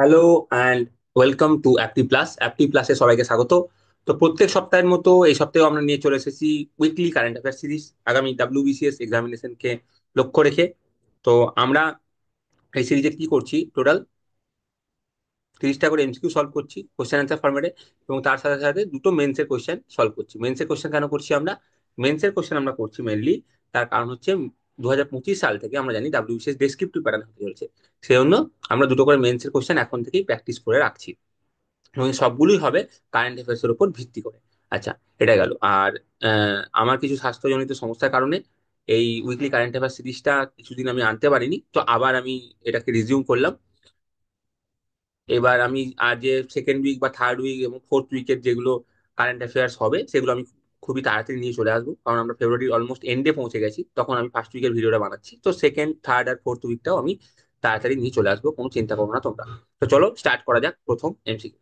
Hello and welcome to অ্যাপটি plus. অ্যাপটি প্লাসে সবাইকে স্বাগত। তো প্রত্যেক সপ্তাহের মতো এই সপ্তাহেও আমরা নিয়ে চলে এসেছি উইকলি কারেন্ট অ্যাফেয়ার সিরিজ আগামী ডাব্লিউবিসিএস এক্সামিনেশনকে লক্ষ্য রেখে। তো আমরা এই সিরিজে কি করছি, টোটাল 30টা করে এমসিকিউ সলভ করছি কোশ্চেন অ্যান্সার ফরম্যাটে, এবং তার সাথে সাথে দুটো মেন্সের কোশ্চেন সলভ করছি। মেন্সের কোশ্চেন কেন করছি আমরা? মেন্সের কোশ্চেন আমরা করছি মেনলি তার কারণ হচ্ছে 2025 সাল থেকে আমরা জানি ডাব্লিউবিসিএস ডেসক্রিপটিভ প্যাটার্ন হতে চলছে। সেই জন্য আমরা দুটো করে মেন্সের কোশ্চেন এখন থেকেই প্র্যাকটিস করে রাখছি, এবং এই সবগুলোই হবে কারেন্ট অ্যাফেয়ার্স এর উপর ভিত্তি করে। আচ্ছা, এটা গেল। আর আমার কিছু স্বাস্থ্যজনিত সমস্যার কারণে এই উইকলি কারেন্ট অ্যাফেয়ার সিরিজটা কিছুদিন আমি আনতে পারিনি, তো আবার আমি এটাকে রিজিউম করলাম। এবার আমি আর যে সেকেন্ড উইক বা থার্ড উইক এবং ফোর্থ উইকের যেগুলো কারেন্ট অ্যাফেয়ার্স হবে সেগুলো আমি খুবই তাড়াতাড়ি নিয়ে চলে আসবো, কারণ আমরা ফেব্রুয়ারির অলমোস্ট এন্ডে পৌঁছে গেছি। তখন আমি ফার্স্ট উইকের ভিডিওটা বানাচ্ছি, তো সেকেন্ড থার্ড আর ফোর্থ উইকটাও আমি তাড়াতাড়ি নিয়ে চলে আসবো, কোনো চিন্তা করো না তোমরা। তো চলো স্টার্ট করা যাক প্রথম এমসিকিউ।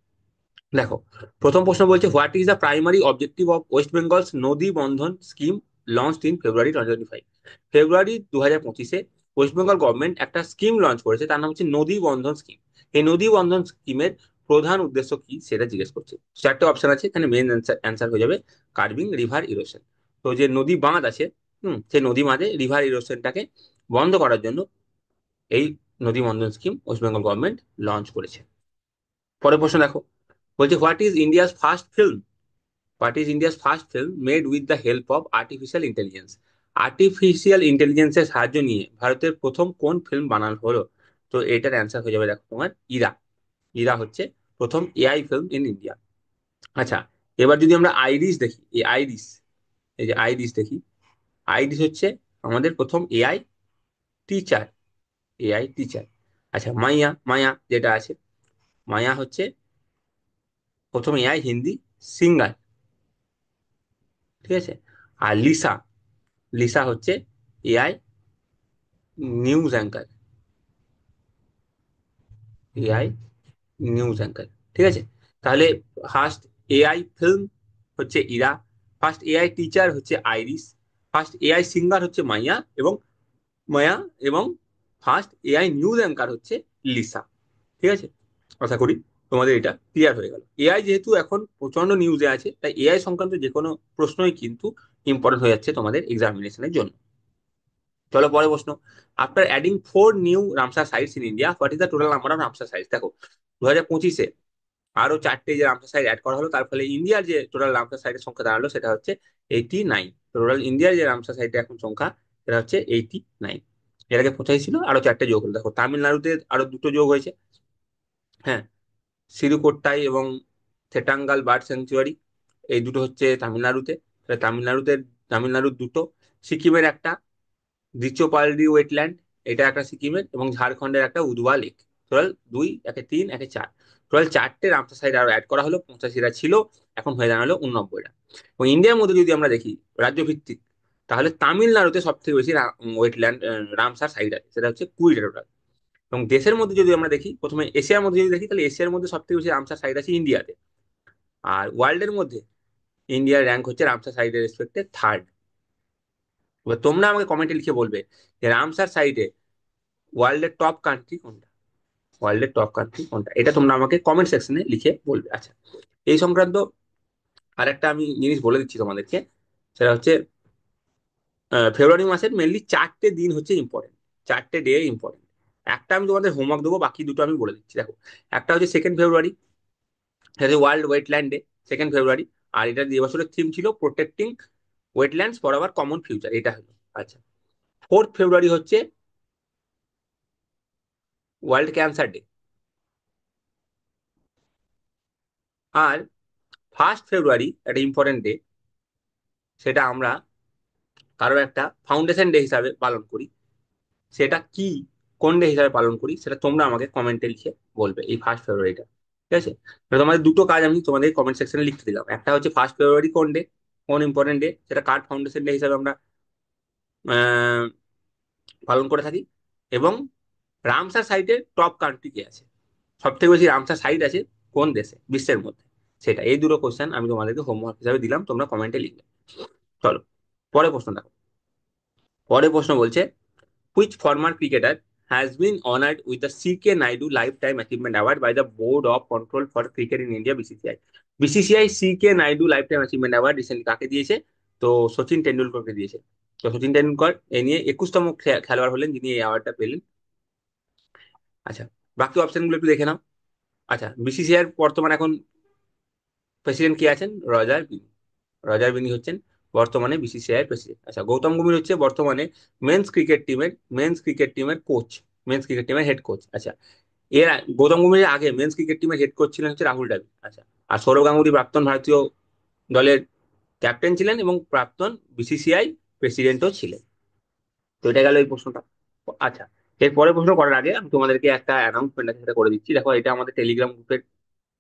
দেখো, প্রথম প্রশ্ন বলছে, what is the primary objective of West Bengal's Nadi Bandhan scheme launched in February 2025? February 2025-এ ওয়েস্ট বেঙ্গল গভর্নমেন্ট একটা স্কিম লঞ্চ করেছে, তার নাম হচ্ছে নদী বন্ধন স্কিম। এই নদী বন্ধন স্কিমের প্রধান উদ্দেশ্য কি সেটা জিজ্ঞেস করছে। চারটে অপশন আছে এখানে, মেন অ্যান্সার হয়ে যাবে কার্বিং রিভার ইরোশন। তো যে নদী বাঁধ আছে, সেই নদী বাঁধে রিভার ইরোশনটাকে বন্ধ করার জন্য এই Nadi Bandhan scheme West Bengal government launch করেছে। পরের প্রশ্ন দেখো, বলছে, what is India's first film made with the help of artificial intelligence? Artificial ইন্টেলিজেন্সের সাহায্য নিয়ে ভারতের প্রথম কোন ফিল্ম বানানো হলো? তো এটার অ্যান্সার হয়ে যাবে, দেখো, তোমার ইরা। ইরা হচ্ছে প্রথম এআই ফিল্ম ইন ইন্ডিয়া। আচ্ছা, এবার যদি আমরা আইরিস দেখি, এই যে আইরিস দেখি, আইরিস হচ্ছে আমাদের প্রথম টিচার এআই টিচার। আচ্ছা, মাইয়া মায়া যেটা আছে, মায়া হচ্ছে প্রথম এআই হিন্দি সিঙ্গার। ঠিক আছে। আর লিসা, লিসা হচ্ছে AI news anchor. AI news anchor. ঠিক আছে। তাহলে ফার্স্ট এআই ফিল্ম হচ্ছে ইরা, ফার্স্ট এআই টিচার হচ্ছে আইরিস, ফার্স্ট এআই সিঙ্গার হচ্ছে মায়া, এবং ফার্স্ট এআই নিউজ অ্যাঙ্কার হচ্ছে লিসা। ঠিক আছে। আশা করি তোমাদের এটা ক্লিয়ার হয়ে গেল। এআই যেহেতু এখন প্রচন্ড নিউজে আছে, তাই এআই সংক্রান্ত যে কোনো প্রশ্নই কিন্তু ইম্পর্টেন্ট হয়ে যাচ্ছে তোমাদের এক্সামিনেশনের জন্য। চলো পরে প্রশ্ন, after adding 4 new Ramsar sites in India, what is the total number of Ramsar sites? দেখো, 2025-এ আরো 4টে যে রামসার সাইট অ্যাড করা হলো, তার ফলে ইন্ডিয়ার যে টোটাল রামসার সাইটের সংখ্যা দাঁড়ালো সেটা হচ্ছে 89। টোটাল ইন্ডিয়ার যে রামসার সাইটের এখন সংখ্যা সেটা হচ্ছে 89। এর আগে কোথায় ছিল? আরো 4টে যোগ হলো। দেখো, তামিলনাড়ুতে আরো দুটো যোগ হয়েছে। হ্যাঁ, সিরুকোট্টাই এবং থেটাঙ্গাল বার্ড স্যাংচুয়ারি, এই দুটো হচ্ছে তামিলনাড়ুতে। তাহলে তামিলনাড়ুর দুটো, সিকিমের একটা দ্বিচোপালডি ওয়েটল্যান্ড, এটা একটা সিকিমের, এবং ঝাড়খণ্ডের একটা উদুয়া লেক। টোটাল দুই, একে তিন, একে চার, টোটাল 4টে রামসার সাইট আরো অ্যাড করা হলো। 85টা ছিল, এখন হয়ে দাঁড়ালো 89টা। এবং ইন্ডিয়ার মধ্যে যদি আমরা দেখি রাজ্য ভিত্তিক, তাহলে তামিলনাড়ুতে সব থেকে বেশি ওয়েটল্যান্ড রামসার সাইট আছে, সেটা হচ্ছে 20টা টোটাল। এবং দেশের মধ্যে যদি আমরা দেখি, প্রথমে এশিয়ার মধ্যে যদি দেখি, তাহলে এশিয়ার মধ্যে সব থেকে বেশি রামসার সাইট আছে ইন্ডিয়াতে। আর ওয়ার্ল্ডের মধ্যে ইন্ডিয়ার র্যাঙ্ক হচ্ছে রামসার সাইটের রেসপেক্টে থার্ড। এবার তোমরা আমাকে কমেন্টে লিখে বলবে যে রামসার সাইটে ওয়ার্ল্ডের টপ কান্ট্রি কোনটা, ওয়ার্ল্ডের টপ কান্ট্রি কোনটা, এটা তোমরা আমাকে কমেন্ট সেকশনে লিখে বলবে। আচ্ছা, এই সংক্রান্ত আরেকটা আমি জিনিস বলে দিচ্ছি তোমাদেরকে, সেটা হচ্ছে ফেব্রুয়ারি মাসের মেনলি 4টে দিন হচ্ছে ইম্পর্টেন্ট, 4টে ডে ইম্পর্টেন্ট। একটা আমি তোমাদের হোমওয়ার্ক দেবো, বাকি দুটো আমি বলে দিচ্ছি। দেখো, একটা হচ্ছে 2nd ফেব্রুয়ারি, সেটা হচ্ছে ওয়ার্ল্ড ওয়েটল্যান্ড ডে, 2nd ফেব্রুয়ারি। আর এটা এবছরের থিম ছিল protecting wetlands for our common future, এটা হলো। আচ্ছা, 4th ফেব্রুয়ারি হচ্ছে ওয়ার্ল্ড ক্যান্সার ডে। আর 1st ফেব্রুয়ারি একটা ইম্পর্টেন্ট ডে, সেটা আমরা কারোর একটা ফাউন্ডেশন ডে হিসাবে পালন করি। সেটা কি, কোন ডে হিসাবে পালন করি, সেটা তোমরা আমাকে কমেন্টে লিখে বলবে এই 1st ফেব্রুয়ারিটা। ঠিক আছে। এবার তোমাদের দুটো কাজ আমি তোমাদের কমেন্ট সেকশনে লিখতে দিলাম। একটা হচ্ছে 1st ফেব্রুয়ারি কোন ডে, কোন ইম্পর্টেন্ট ডে, সেটা কার ফাউন্ডেশন ডে হিসাবে আমরা আহ, পালন করে থাকি, এবং রামসার সাইটের টপ কান্ট্রি কি আছে, সব থেকে বেশি রামসার সাইট আছে কোন দেশে বিশ্বের মধ্যে, সেটা। এই দুটো কোশ্চেন আমি তোমাদেরকে হোমওয়ার্ক হিসাবে দিলাম, তোমরা কমেন্টে লিখবে। চলো পরের প্রশ্ন দেখো। পরের প্রশ্ন বলছে, which former cricketer has been honored with the C.K. Naidu Lifetime Achievement Award by the Board of Control for Cricket in India, BCCI. BCCI CK Nayudu life time achievement award recently কাকে দিয়েছে? তো সচিন টেন্ডুলকরকে দিয়েছে। তো সচিন টেন্ডুলকর এ নিয়ে 21তম খেলোয়াড় হলেন যিনি এই অ্যাওয়ার্ডটা পেলেন। আচ্ছা, বাকি অপশন গুলো একটু দেখে নাও। আচ্ছা, বিসিসিআই এর বর্তমানে এখন প্রেসিডেন্ট কে আছেন? রজার বিনি। রজার বিনি হচ্ছেন বর্তমানে বিসিসিআই এর প্রেসিডেন্ট। আচ্ছা, গৌতম গম্ভীর হচ্ছে বর্তমানে মেন্স ক্রিকেট টিমের কোচ, মেন্স ক্রিকেট টিমের হেড কোচ। আচ্ছা, গৌতম গম্ভীরের আগে মেন্স ক্রিকেট টিমের হেড কোচ ছিলেন হচ্ছে রাহুল দ্রাবিড়। আচ্ছা, আর সৌরভ গাঙ্গুলি প্রাক্তন ভারতীয় দলের ক্যাপ্টেন ছিলেন এবং প্রাক্তন বিসিসিআই প্রেসিডেন্টও ছিলেন। তো এটা গেল এই প্রশ্নটা। আচ্ছা, এর পরের প্রশ্ন করার আগে আমি তোমাদেরকে একটা অ্যানাউন্সমেন্ট আছে সেটা করে দিচ্ছি। দেখো, এটা আমাদের টেলিগ্রাম গ্রুপের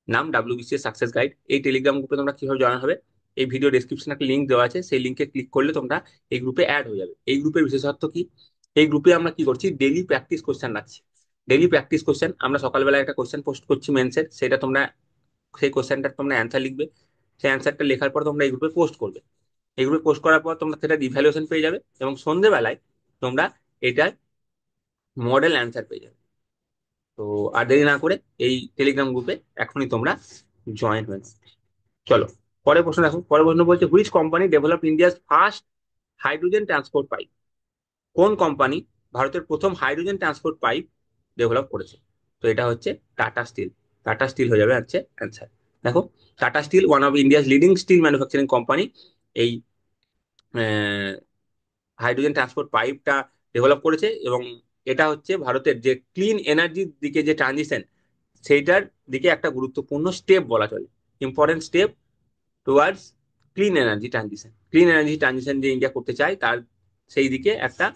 নাম, ডাব্লিউবিসিএস সাকসেস গাইড। এই টেলিগ্রাম গ্রুপে তোমরা কিভাবে জয়েন হবে? এই ভিডিও ডেসক্রিপশনে একটা লিঙ্ক দেওয়া আছে, সেই লিঙ্কে ক্লিক করলে তোমরা এই গ্রুপে অ্যাড হয়ে যাবে। এই গ্রুপের বিশেষত্ব কি? এই গ্রুপে আমরা কি করছি, ডেইলি প্র্যাকটিস কোশ্চেন রাখছি। ডেইলি প্র্যাকটিস কোশ্চেন, আমরা সকালবেলা একটা কোশ্চেন পোস্ট করছি মেন্সের, সেটা তোমরা সেই কোশ্চেনটার তোমরা অ্যান্সার লিখবে। সেই অ্যান্সারটা লেখার পর তোমরা এই গ্রুপে পোস্ট করবে। এই গ্রুপে পোস্ট করার পর তোমরা সেটা ইভ্যালুয়েশন পেয়ে যাবে এবং সন্ধ্যেবেলায় তোমরা এটার মডেল অ্যান্সার পেয়ে যাবে। তো আর দেরি না করে এই টেলিগ্রাম গ্রুপে এখনই তোমরা জয়েন হয়ে নাও। চলো, পরের প্রশ্ন দেখো। পরের প্রশ্ন বলছে, which company develop India's first hydrogen transport pipe? কোন কোম্পানি ভারতের প্রথম হাইড্রোজেন ট্রান্সপোর্ট পাইপ ডেভেলপ করেছে? তো এটা হচ্ছে টাটা স্টিল। টাটা স্টিল হয়ে যাবে হচ্ছে অ্যান্সার। দেখো, Tata steel one of India's leading steel manufacturing company এই হাইড্রোজেন ট্রান্সপোর্ট পাইপটা ডেভেলপ করেছে এবং এটা হচ্ছে ভারতের যে ক্লিন এনার্জির দিকে যে ট্রানজিশন, সেইটার দিকে একটা গুরুত্বপূর্ণ স্টেপ বলা চলে, important step towards clean energy transition. Clean energy transition যে ইন্ডিয়া করতে চায় তার সেই দিকে একটা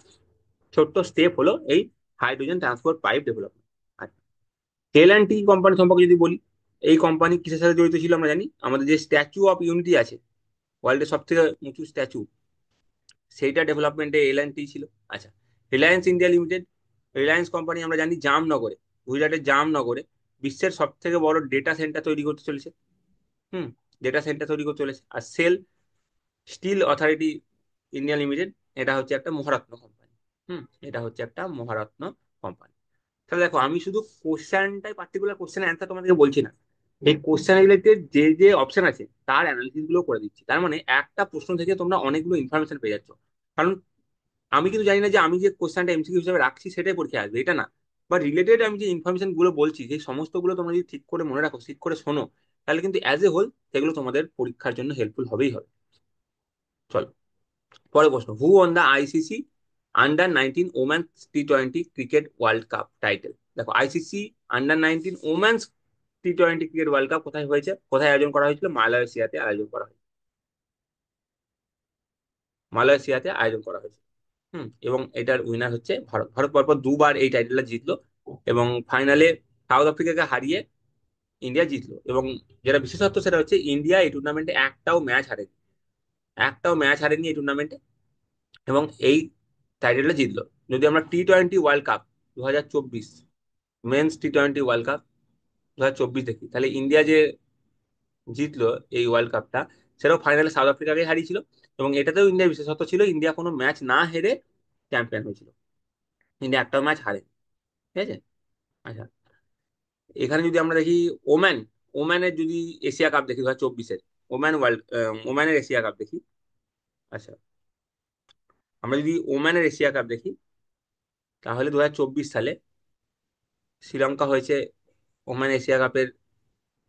ছোট্ট স্টেপ হলো এই হাইড্রোজেন ট্রান্সপোর্ট পাইপ ডেভেলপমেন্ট। আচ্ছা, এল অ্যান্ড টি কোম্পানি সম্পর্কে যদি বলি, এই কোম্পানি কিসের সাথে জড়িত ছিল আমরা জানি। আমাদের যে স্ট্যাচু অফ ইউনিটি আছে, ওয়ার্ল্ডের সব থেকে উঁচু স্ট্যাচু, সেইটা ডেভেলপমেন্টে এল অ্যান্ড টি ছিল। আচ্ছা, Reliance India limited, Reliance company আমরা জানি জামনগরে, গুজরাটের জামনগরে বিশ্বের সব থেকে বড় ডেটা সেন্টার তৈরি করতে চলেছে। হুম, ডেটা সেন্টার তৈরি করতে চলেছে। আর SAIL steel authority India limited, এটা হচ্ছে একটা মহারত্ন কোম্পানি। এটা হচ্ছে একটা মহারত্ন কোম্পানি। তাহলে দেখো, আমি শুধু কোশ্চেনটাই, পার্টিকুলার কোশ্চেনের অ্যান্সার তোমাদেরকে বলছি না, এই কোশ্চেন রিলেটেড যে যে অপশন আছে তার অ্যানালিসিস গুলো করে দিচ্ছি। তার মানে একটা প্রশ্ন থেকে তোমরা অনেকগুলো ইনফরমেশন পেয়ে যাচ্ছ। কারণ আমি কিন্তু জানি না যে আমি যে কোশ্চেনটা এমসিকিউ হিসেবে রাখছি সেটাই পরীক্ষায় আসবে, এটা না। বা রিলেটেড আমি যে ইনফরমেশন গুলো বলছি, সেই সমস্ত গুলো তোমরা যদি ঠিক করে মনে রাখো, ঠিক করে শোনো, তাহলে কিন্তু অ্যাজ এ হোল সেগুলো তোমাদের পরীক্ষার জন্য হেল্পফুল হবেই হবে। চলো, পরের প্রশ্ন, who won the ICC under 19 women's টি-20 ক্রিকেট ওয়ার্ল্ড কাপ টাইটেল? দেখো, আইসিসি আন্ডার 19 ওমেন্স টি-20 ক্রিকেট ওয়ার্ল্ড কাপ কোথায় হয়েছে, কোথায় আয়োজন করা হয়েছিল? মালয়েশিয়াতে আয়োজন করা হয়েছে। মালয়েশিয়াতে আয়োজন করা হয়েছে। এবং এটার উইনার হচ্ছে ভারত। ভারত পরপর দুবার এই টাইটেলটা জিতলো এবং ফাইনালে সাউথ আফ্রিকাকে হারিয়ে ইন্ডিয়া জিতলো। এবং যেটা বিশেষত্ব সেটা হচ্ছে ইন্ডিয়া এই টুর্নামেন্টে একটাও ম্যাচ হারেনি এই টুর্নামেন্টে, এবং এই টাইটেলটা জিতলো। যদি আমরা টি-20 ওয়ার্ল্ড কাপ 2024 মেন্স টি-20 ওয়ার্ল্ড কাপ 2024 দেখি, তাহলে ইন্ডিয়া যে জিতলো এই ওয়ার্ল্ড কাপটা, সেটাও ফাইনালে সাউথ আফ্রিকাকে হারিয়েছিল। এবং এটাতেও ইন্ডিয়ার বিশেষত্ব ছিল, ইন্ডিয়া কোনো ম্যাচ না হেরে চ্যাম্পিয়ন হয়েছিল। ইন্ডিয়া একটাও ম্যাচ হারেনি। ঠিক আছে। আচ্ছা, এখানে যদি আমরা দেখি ওম্যান, ওম্যানের যদি এশিয়া কাপ দেখি 2024-এর, ওম্যানের এশিয়া কাপ দেখি। আচ্ছা, আমরা যদি ওম্যানের এশিয়া কাপ দেখি, তাহলে 2024 সালে শ্রীলঙ্কা হয়েছে ওম্যান এশিয়া কাপের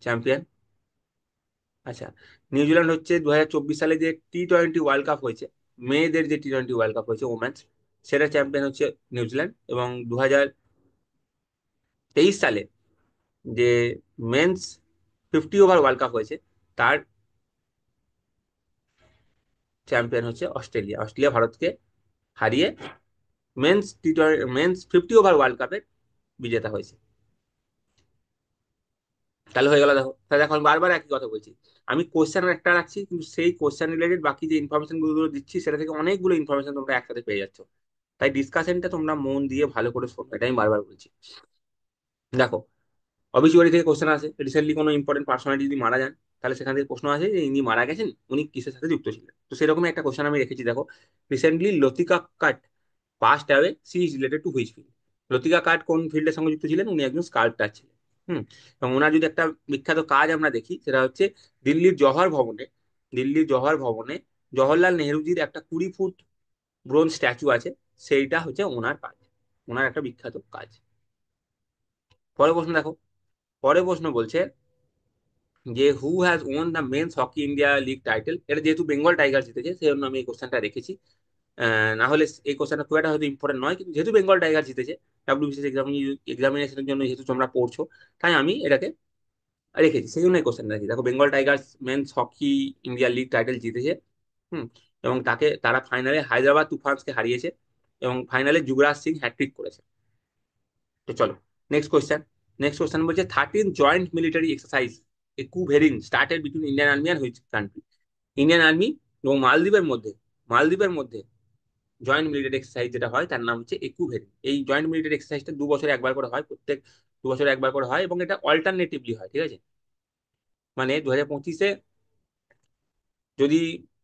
চ্যাম্পিয়ন। আচ্ছা, নিউজিল্যান্ড হচ্ছে 2024 সালে যে টি-20 ওয়ার্ল্ড কাপ হয়েছে, মেয়েদের যে টি-20 ওয়ার্ল্ড কাপ হয়েছে ওমেন্স, সেটা চ্যাম্পিয়ন হচ্ছে নিউজিল্যান্ড। এবং 2023 সালে যে মেন্স 50 ওভার ওয়ার্ল্ড কাপ হয়েছে, তার চ্যাম্পিয়ন হচ্ছে অস্ট্রেলিয়া। অস্ট্রেলিয়া ভারতকে হারিয়ে মেন্স 50 ওভার ওয়ার্ল্ড কাপের বিজেতা হয়েছে। তাহলে হয়ে গেল। দেখো, তাহলে এখন বারবার একই কথা বলছি, আমি কোশ্চেন একটা রাখছি কিন্তু সেই কোশ্চেন রিলেটেড বাকি যে ইনফরমেশন গুলো দিচ্ছি সেটা থেকে অনেকগুলো ইনফরমেশন তোমরা একসাথে পেয়ে যাচ্ছ। তাই ডিসকাশনটা তোমরা মন দিয়ে ভালো করে শোনো, এটা আমি বারবার বলছি। দেখো, অবিচুয়ারি থেকে কোশ্চেন আছে, রিসেন্টলি কোনো ইম্পর্টেন্ট পার্সোনালিটি যদি মারা যান, তাহলে সেখান থেকে প্রশ্ন আছে যে ইনি মারা গেছেন, উনি কিসের সাথে যুক্ত ছিলেন। তো সেরকমই একটা কোশ্চেন আমি রেখেছি। দেখো, রিসেন্টলি লতিকা কাট passed away, she is related to which field? Latika কার্ড কোন ফিল্ডের সঙ্গে যুক্ত ছিলেন? উনি একজন স্কাল্পটার ছিলেন। হুম। এবং ওনার যদি একটা বিখ্যাত কাজ আমরা দেখি, সেটা হচ্ছে দিল্লির জওহর ভবনে, দিল্লির জওহর ভবনে জওহরলাল নেহরুজির একটা 20 ফুট ব্রোঞ্জ স্ট্যাচু আছে, সেইটা হচ্ছে ওনার কাজ, ওনার একটা বিখ্যাত কাজ। পরের প্রশ্ন দেখো, পরের প্রশ্ন বলছে যে who has won the men's hockey India league title. এটা যেহেতু বেঙ্গল টাইগার জিতেছে সেই জন্য আমি এই কোশ্চেনটা রেখেছি। না হলে এই কোশ্চেনটা খুব একটা হয়তো ইম্পর্টেন্ট নয়, কিন্তু যেহেতু বেঙ্গল টাইগার জিতেছে ডাব্লিউবিসিএস এক্সামিনেশনের জন্য যেহেতু তোমরা পড়ছো, তাই আমি এটাকে রেখেছি, সেই জন্য এই কোশ্চেনটা রেখেছি। দেখো, Bengal tigers men's hockey India league title জিতেছে। হুম। এবং তারা ফাইনালে হায়দ্রাবাদ তুফানসকে হারিয়েছে, এবং ফাইনালে যুবরাজ সিং হ্যাট্রিক করেছে। তো চলো, নেক্সট কোয়েশ্চেন। নেক্সট কোয়েশ্চেন বলছে 13 joint military exercise Ekuverin started between Indian army and which country. Indian army এবং মালদ্বীপের মধ্যে জয়েন্ট মিলিটারি এক্সারসাইজ যেটা হয় তার নাম হচ্ছে একুভেরিন। এই জয়েন্ট মিলিটারি এক্সারসাইজটা 2 বছরে একবার করে হয়, প্রত্যেক 2 বছরে একবার করে হয়, এবং এটা অল্টারনেটিভলি হয়, ঠিক আছে? মানে 2025-এ যদি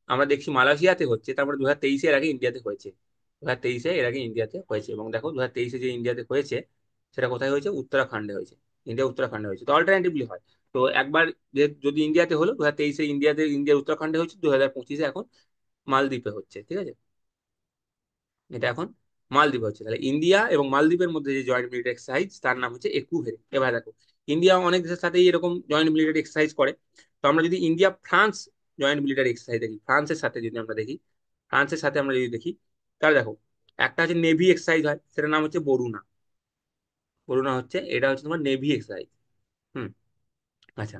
আমরা দেখছি মালয়েশিয়াতে হচ্ছে, তারপরে 2023-এ এর আগে ইন্ডিয়াতে হয়েছে। 2023-এ এর আগে ইন্ডিয়াতে হয়েছে, এবং দেখো 2023-এ যে ইন্ডিয়াতে হয়েছে সেটা কোথায় হয়েছে? উত্তরাখণ্ডে হয়েছে। ইন্ডিয়া উত্তরাখণ্ডে হয়েছে, তো অল্টারনেটিভলি হয়। তো একবার যদি ইন্ডিয়াতে হলো 2023-এ, ইন্ডিয়ার উত্তরাখণ্ডে হচ্ছে, 2025-এ এখন মালদ্বীপে হচ্ছে, ঠিক আছে? এটা এখন মালদ্বীপ হচ্ছে। তাহলে ইন্ডিয়া এবং মালদ্বীপের মধ্যে যে জয়েন্ট মিলিটারি এক্সারসাইজ তার নাম হচ্ছে একুভেরি। এবার দেখো, ইন্ডিয়া অনেক দেশের সাথেই এরকম জয়েন্ট মিলিটারি এক্সারসাইজ করে। তো আমরা যদি India France joint military exercise দেখি, ফ্রান্সের সাথে আমরা যদি দেখি, তাহলে দেখো, একটা হচ্ছে নেভি এক্সারসাইজ হয়, সেটার নাম হচ্ছে বরুণা। এটা হচ্ছে তোমার নেভি এক্সারসাইজ। হুম। আচ্ছা,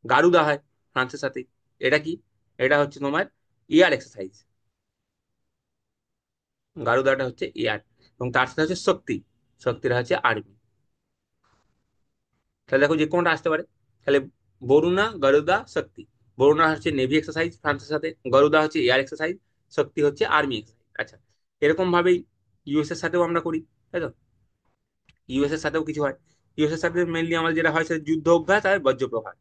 গারুদা হয় ফ্রান্সের সাথে। এটা কি? এটা হচ্ছে তোমার এয়ার এক্সারসাইজ। গারুদাটা হচ্ছে এয়ার। এবং তার সাথে হচ্ছে শক্তিটা হচ্ছে আর্মি। তাহলে দেখো, যে কোনটা আসতে পারে। তাহলে বরুণা, গরুদা, শক্তি। বরুণা হচ্ছে নেভি এক্সারসাইজ ফ্রান্সের সাথে, গরুদা হচ্ছে এয়ার এক্সারসাইজ, শক্তি হচ্ছে আর্মি এক্সারসাইজ। আচ্ছা, এরকম ভাবেই ইউএস এর সাথেও আমরা করি, তাই তো? ইউএস এর সাথেও কিছু হয়। ইউএস এর সাথে মেনলি আমাদের যেটা হয় সেটা যুদ্ধ অভ্যাস আর বজ্রপ্রহার।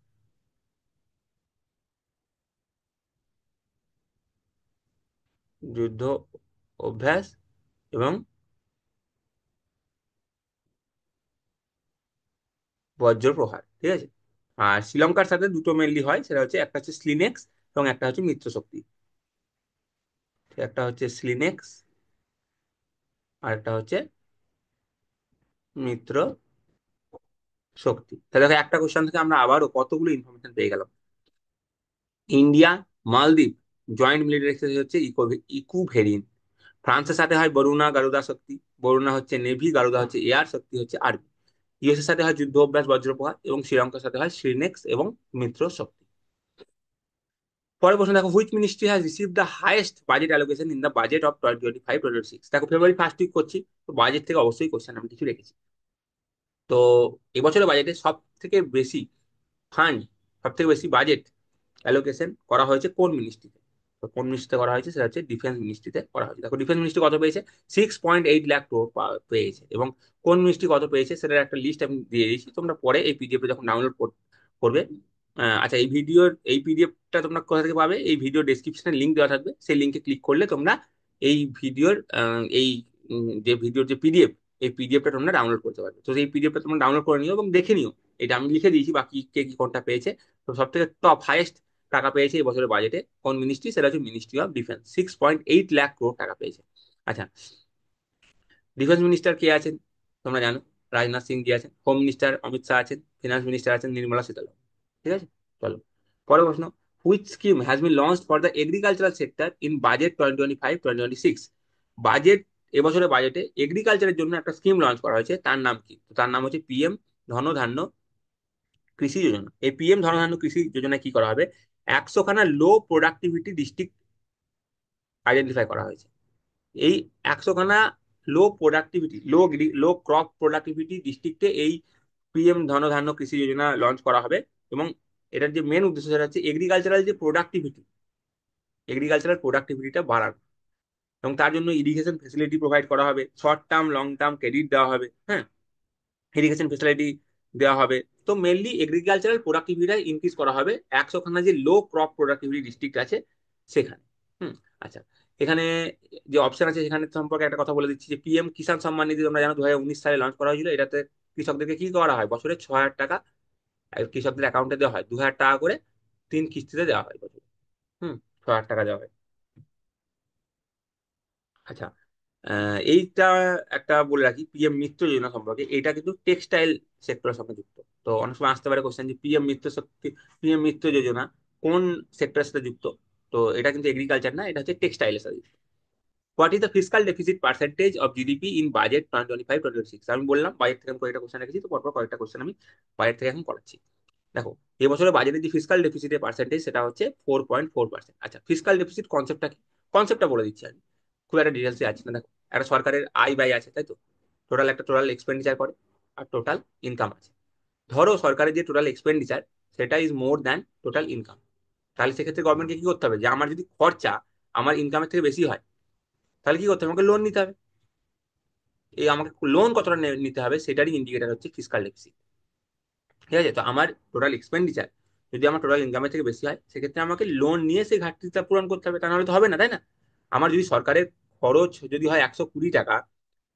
যুদ্ধ অভ্যাস এবং বজ্রপ্রহার, ঠিক আছে? আর শ্রীলঙ্কার সাথে দুটো মেনলি হয়, সেটা হচ্ছে একটা হচ্ছে স্লিনেক্স এবং একটা হচ্ছে মিত্র শক্তি। একটা হচ্ছে স্লিনেক্স আর একটা হচ্ছে মিত্র শক্তি। তাহলে দেখো, একটা কোশ্চেন থেকে আমরা আবারও কতগুলো ইনফরমেশন পেয়ে গেলাম। ইন্ডিয়া মালদ্বীপ জয়েন্ট মিলিটারি এক্সারসাইজ হচ্ছে ইকুভেরিন। ফ্রান্সের সাথে হয় বরুণা, গারুদা, শক্তি। বরুণা হচ্ছে নেভি, গারুদা হচ্ছে এয়ার, শক্তি হচ্ছে আর্মি। ইউএস এর সাথে হয় যুদ্ধ অভ্যাস বজ্রপ্রহার, এবং শ্রীলঙ্কার সাথে হয় শ্রীনেক্স এবং মিত্র শক্তি। পরের প্রশ্ন দেখো, which ministry has receive the highest budget allocation in the budget of 2025-26। দেখো, ফেব্রুয়ারি ফার্স্ট উইক করছি, তো বাজেট থেকে অবশ্যই কোশ্চেন আমি কিছু রেখেছি। তো এবছরের বাজেটে ফান্ড সব থেকে বেশি বাজেট অ্যালোকেশন করা হয়েছে কোন মিনিস্ট্রিতে? তো কোন মিনিস্ট্রিতে করা হয়েছে? সেটা হচ্ছে ডিফেন্স মিনিস্ট্রিতে করা হয়েছে। দেখো, ডিফেন্স মিনিস্ট্রি কত পেয়েছে? 6.8 লাখ ক্রোড় পেয়েছে। এবং কোন মিনিস্ট্রি কত পেয়েছে সেটার একটা লিস্ট আমি দিয়ে দিয়েছি, তোমরা পরে এই পিডিএফ যখন ডাউনলোড করবে। আচ্ছা, এই পিডিএফটা তোমরা কোথা থেকে পাবে? এই ভিডিও ডেসক্রিপশনে লিঙ্ক দেওয়া থাকবে, সেই লিঙ্কে ক্লিক করলে তোমরা এই ভিডিওর এই যে ভিডিওর যে পিডিএফ, এই পিডিএফটা তোমরা ডাউনলোড করতে পারবে। তো এই পিডিএফটা তোমরা ডাউনলোড করে নিও এবং দেখে নিও। এটা আমি লিখে দিয়েছি বাকি কে কি কোনটা পেয়েছে। তো সব থেকে টপ হাইয়েস্ট টাকা পেয়েছে এই বছরের বাজেটে কোন মিনিস্ট্রি? সেটা হচ্ছে ministry of defence. 6.8 lakh crore টাকা পেয়েছে। আচ্ছা, ডিফেন্স মিনিস্টার কে আছেন তোমরা জানো? রাজনাথ সিং জি আছেন। হোম মিনিস্টার অমিত শাহ আছেন। ফিনান্স মিনিস্টার আছেন নির্মলা সীতারামন। ঠিক আছে, চলো পরের প্রশ্ন। Which scheme has been launched for the agricultural sector in budget 2025-2026। Budget, এবছরের বাজেটে এগ্রিকালচারের জন্য একটা স্কিম লঞ্চ করা হয়েছে, তার নাম কি? তো তার নাম হচ্ছে পিএম ধনধান্য কৃষি যোজনা। এই পিএম ধনধান্য কৃষি যোজনায় কি করা হবে? 100 খানা লো প্রোডাক্টিভিটি ডিস্ট্রিক্ট আইডেন্টিফাই করা হয়েছে। এই 100 খানা লো ক্রপ প্রোডাক্টিভিটি ডিস্ট্রিক্টে এই পিএম ধনধান্য কৃষি যোজনা লঞ্চ করা হবে। এবং এটার যে মেন উদ্দেশ্য সেটা হচ্ছে এগ্রিকালচারাল প্রোডাক্টিভিটিটা বাড়ানো। এবং তার জন্য ইরিগেশন ফেসিলিটি প্রোভাইড করা হবে, short term long term credit দেওয়া হবে। হ্যাঁ, ইরিগেশন ফেসিলিটি দেওয়া হবে। তো মেনলি এগ্রিকালচারাল প্রোডাক্টিভিটি ইনক্রিজ করা হবে 100 খানা যে লো ক্রপ প্রোডাক্টিভিটি ডিস্ট্রিক্ট আছে সেখানে। হুম। আচ্ছা, এখানে যে অপশন আছে সেখানে সম্পর্কে একটা কথা বলে দিচ্ছি, যে পিএম কিষাণ সম্মান নিধি তোমরা জানো 2019 সালে লঞ্চ করা হয়েছিল। এটাতে কৃষকদেরকে কি করা হয়, বছরে 6,000 টাকা কৃষকদের অ্যাকাউন্টে দেওয়া হয়, 2,000 টাকা করে 3 কিস্তিতে দেওয়া হয় বছরে। হুম, 6,000 টাকা দেওয়া হয়। আচ্ছা, এইটা একটা বলে রাখি পিএম মিত্র যোজনা সম্পর্কে, এটা কিন্তু টেক্সটাইল সেক্টরের সঙ্গে যুক্ত। তো অনেক সময় আসতে পারে কোশ্চেন যে পিএম মিত্র যোজনা কোন সেক্টরের সাথে যুক্ত। তো এটা কিন্তু এগ্রিকালচার না, এটা হচ্ছে টেক্সটাইলের সাথে যুক্ত। What is the fiscal deficit percentage of GDP in budget 2025-2026? আমি বললাম বাজেট থেকে আমি কয়েকটা কোশ্চেন রেখেছি, তো পরপর কয়েকটা কোশ্চেন আমি বাজেট থেকে এখন করাচ্ছি। দেখো, এবছরের বাজেটের যে ফিসকাল ডেফিসিটের পার্সেন্টেজ সেটা হচ্ছে 4.4%। আচ্ছা, ফিসকাল ডেফিসিট কনসেপ্টটা কি? কনসেপ্টটা বলে দিচ্ছি আমি, খুব একটা ডিটেলসে আছে না। দেখো, একটা সরকারের আয় ব্যয় আছে, তাই তো? টোটাল এক্সপেন্ডিচার করে, আর টোটাল ইনকাম আছে। ধরো সরকারের যে টোটাল এক্সপেন্ডিচার সেটা is more than total income, তাহলে সেক্ষেত্রে গভর্নমেন্টকে কি করতে হবে, যে আমার যদি খরচা আমার ইনকামের থেকে বেশি হয়, তাহলে কি করতে হবে, আমাকে লোন নিতে হবে। এই আমাকে লোন কতটা নিতে হবে সেটারই ইন্ডিকেটার হচ্ছে ফিসকাল ডেফিসিট। ঠিক আছে, তো আমার টোটাল এক্সপেন্ডিচার যদি আমার টোটাল ইনকামের থেকে বেশি হয়, সেক্ষেত্রে আমাকে লোন নিয়ে সেই ঘাটতিটা পূরণ করতে হবে, তা নাহলে তো হবে না, তাই না? আমার যদি সরকারের খরচ যদি হয় 120 টাকা,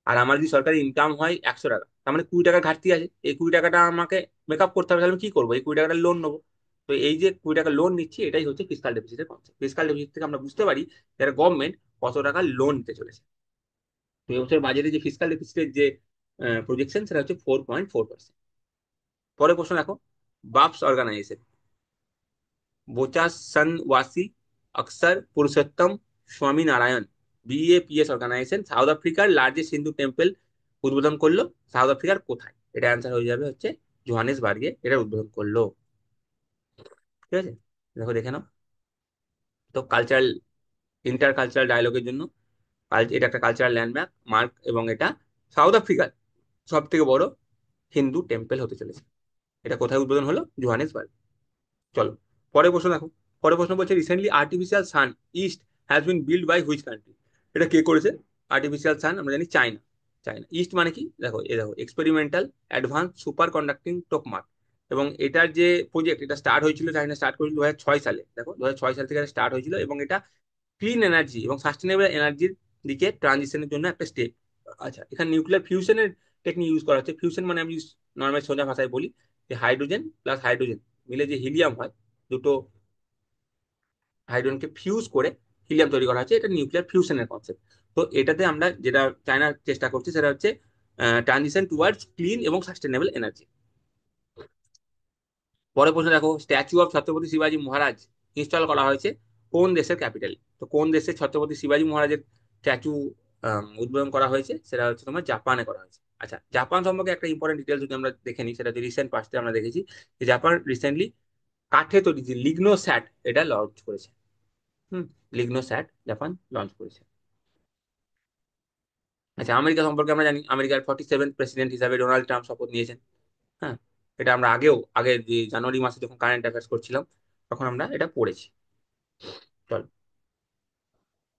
আর আমার যদি সরকারি ইনকাম হয় 100 টাকা, তার মানে 20 টাকার ঘাটতি আছে, এই 20 টাকাটা আমাকে মেকআপ করতে হবে। তাহলে আমি কি করবো, এই 20 টাকাটা লোন নেবো। তো এই যে 20 টাকা লোন নিচ্ছি, এটাই হচ্ছে ফিসকাল ডেফিসিটের কনসেপ্ট। ফিসকাল ডেফিসিট থেকে আমরা বুঝতে পারি যে গভর্নমেন্ট কত টাকা লোন নিতে চলেছে। তো এবছর বাজেটে যে ফিসকাল ডেফিসিটের যে প্রজেকশন সেটা হচ্ছে 4.4%। পরের প্রশ্ন দেখো, বাপস অর্গানাইজেশন बोचा सनवासी अक्सर पुरुषोत्तम Swami Narayan BAPS organisation south আফ্রিকার লার্জেস্ট হিন্দু টেম্পল উদ্বোধন করলো। সাউথ আফ্রিকার কোথায়? এটা অ্যান্সার হয়ে যাবে হচ্ছে জোহানেসবার্গে এটা উদ্বোধন করলো। ঠিক আছে, দেখো দেখে নাও। তো কালচারাল, ইন্টার কালচারাল ডায়ালগের জন্য এটা একটা কালচারাল ল্যান্ডমার্ক মার্ক, এবং এটা সাউথ আফ্রিকার সব থেকে বড় হিন্দু টেম্পল হতে চলেছে। এটা কোথায় উদ্বোধন হলো? জোহানেসবার্গ। চলো, পরের প্রশ্ন দেখো। পরের প্রশ্ন বলছে recently artificial sun east has been build by which country? এটা কে করেছে? আর্টিফিশিয়াল সান আমরা জানি চায়না। চায়না। ইস্ট মানে কি, দেখো এ দেখো এক্সপেরিমেন্টাল অ্যাডভান্স সুপার কন্ডাক্টিং টোকমার। এবং এটার যে প্রজেক্ট, এটা স্টার্ট হয়েছিল, চায়না স্টার্ট করেছিল 2006 সালে। দেখো 2006 সাল থেকে স্টার্ট হয়েছিল, এবং এটা ক্লিন এনার্জি এবং সাস্টেনেবল এনার্জির দিকে ট্রানজিশনের জন্য একটা স্টেপ। আচ্ছা, এখানে নিউক্লিয়ার ফিউশনের টেকনিক ইউজ করা হচ্ছে। ফিউশন মানে আমি নর্মাল সোজা ভাষায় বলি, যে হাইড্রোজেন প্লাস হাইড্রোজেন মিলে যে হিলিয়াম হয়, দুটো হাইড্রোজেনকে ফিউজ করে হিলিয়াম তৈরি করা হচ্ছে, এটা নিউক্লিয়ার ফিউশনের কনসেপ্ট। তো এটাতে আমরা যেটা চায়নার চেষ্টা করছি সেটা হচ্ছে ট্রানজিশন টুয়ার্ডস ক্লিন এবং সাস্টেনেবল এনার্জি। পরের প্রশ্ন দেখো, স্ট্যাচু অফ ছত্রপতি শিবাজী মহারাজ ইনস্টল করা হয়েছে কোন দেশের ক্যাপিটালে? তো কোন দেশে ছত্রপতি শিবাজী মহারাজের স্ট্যাচু উদ্বোধন করা হয়েছে? সেটা হচ্ছে তোমার জাপানে করা হয়েছে। আচ্ছা, জাপান সম্পর্কে একটা ইম্পর্টেন্ট ডিটেলস যদি আমরা দেখে নিই, সেটা রিসেন্ট পাস্টে আমরা দেখেছি যে জাপান রিসেন্টলি কাঠে তৈরি যে লিগনো স্যাট এটা লঞ্চ করেছে। হুম, লিগনো স্যাট জাপান লঞ্চ করেছে। আচ্ছা, আমেরিকা সম্পর্কে আমরা জানি আমেরিকার 47th প্রেসিডেন্ট হিসাবে ডোনাল্ড ট্রাম্প শপথ নিয়েছেন। হ্যাঁ, এটা আমরা আগের যে জানুয়ারি মাসে যখন কারেন্ট অ্যাফেয়ার্স করছিলাম তখন আমরা এটা পড়েছি। চলো,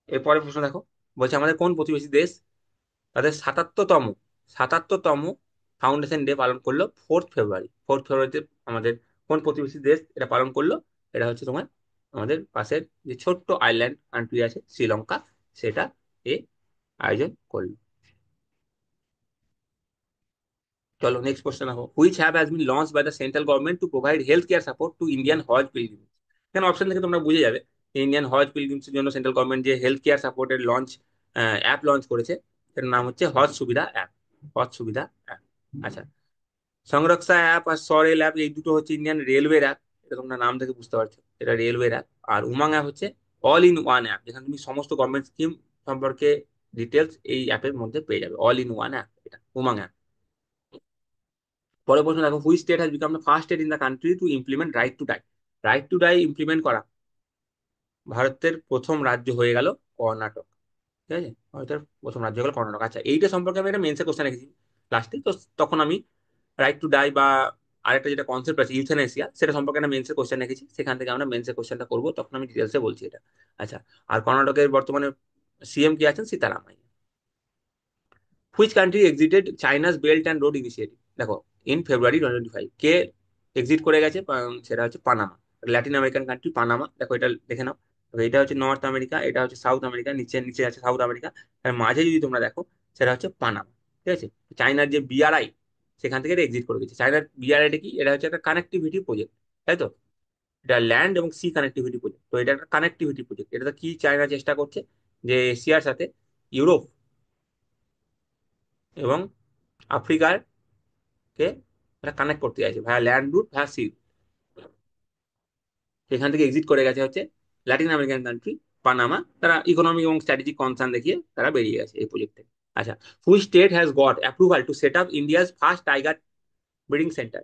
এরপরে প্রশ্ন দেখো। বলছে আমাদের কোন প্রতিবেশী দেশ তাদের 77তম ফাউন্ডেশন ডে পালন করলো 4th ফেব্রুয়ারি? 4th ফেব্রুয়ারিতে আমাদের কোন প্রতিবেশী দেশ এটা পালন করলো? এটা হচ্ছে তোমার আমাদের পাশের যে ছোট্ট আইল্যান্ড কান্ট্রি আছে শ্রীলঙ্কা, সেটা এ আয়োজন করলো। চলো নেক্সট কোশ্চেন দেখো, which have has been launch by the central government to provide health care support to Indian Hajj pilgrims? এখানে অপশন থেকে তোমরা বুঝে যাবে ইন্ডিয়ান হজ পিলগ্রিমস এর জন্য সেন্ট্রাল গভর্নমেন্ট যে হেলথ কেয়ার সাপোর্টের অ্যাপ লঞ্চ করেছে, এর নাম হচ্ছে হজ সুবিধা অ্যাপ। হজ সুবিধা অ্যাপ। আচ্ছা, সংরক্ষা অ্যাপ আর সরেল অ্যাপ এই দুটো হচ্ছে ইন্ডিয়ান রেলওয়ের অ্যাপ। এটা তোমরা নাম থেকে বুঝতে পারছো, এটা রেলওয়ের অ্যাপ। আর উমাং অ্যাপ হচ্ছে অল ইন ওয়ান অ্যাপ, যেখানে তুমি সমস্ত গভর্নমেন্ট স্কিম সম্পর্কে ডিটেলস এই অ্যাপের মধ্যে পেয়ে যাবে। অল ইন ওয়ান অ্যাপ এটা উমাং অ্যাপ। পরের প্রশ্ন দেখো, which state has become the first state in the country to implement right to die? Right to die implement করা ভারতের প্রথম রাজ্য হয়ে গেল কর্ণাটক। ঠিক আছে, ভারতের প্রথম রাজ্য হলো কর্ণাটক। আচ্ছা, এইটা সম্পর্কে আমি একটা মেন্সে কোশ্চেন রেখেছি লাস্টে, তো তখন আমি রাইট টু ডাই বা আরেকটা যেটা কনসেপ্ট আছে ইউথেনেসিয়া, সেটা সম্পর্কে একটা মেন্সের কোশ্চেন রেখেছি, সেখান থেকে আমরা মেন্সের কোশ্চেনটা করবো, তখন আমি ডিটেলসে বলছি এটা। আচ্ছা, আর কর্ণাটকের বর্তমানে সিএম কি আছেন? Siddaramaiah. Which country exited China's belt and road initiative? দেখো, ইন ফেব্রুয়ারি 2025 কে এক্সিট করে গেছে? সেটা হচ্ছে Panama. Latin American country Panama. দেখো এটা দেখে নাও, তো এটা হচ্ছে নর্থ আমেরিকা, এটা হচ্ছে সাউথ আমেরিকা, নিচে নিচে আছে সাউথ আমেরিকা, আর মাঝে যদি তোমরা দেখো সেটা হচ্ছে পানামা। ঠিক আছে, চায়নার যে বিআরআই সেখান থেকে এটা এক্সিট করে গেছে। চায়নার বিআরআইটা কি, এটা হচ্ছে একটা কানেক্টিভিটি প্রজেক্ট, তাই তো? এটা ল্যান্ড এবং সি কানেক্টিভিটি প্রজেক্ট। তো এটা একটা কানেক্টিভিটি প্রজেক্ট। এটা কি চায়না চেষ্টা করছে যে এশিয়ার সাথে ইউরোপ এবং আফ্রিকার কে এটা কানেক্ট করতে চাইছে ভায়া ল্যান্ড রুট ভায়া সি। সেখান থেকে এক্সিট করে গেছে হচ্ছে ল্যাটিন আমেরিকান কান্ট্রি পানামা। তারা ইকোনমিক এবং স্ট্র্যাটেজিক কনসার্ন দেখিয়ে তারা বেরিয়ে গেছে এই প্রজেক্ট থেকে। আচ্ছা, which state has got approval two set up India's first tiger breeding centre?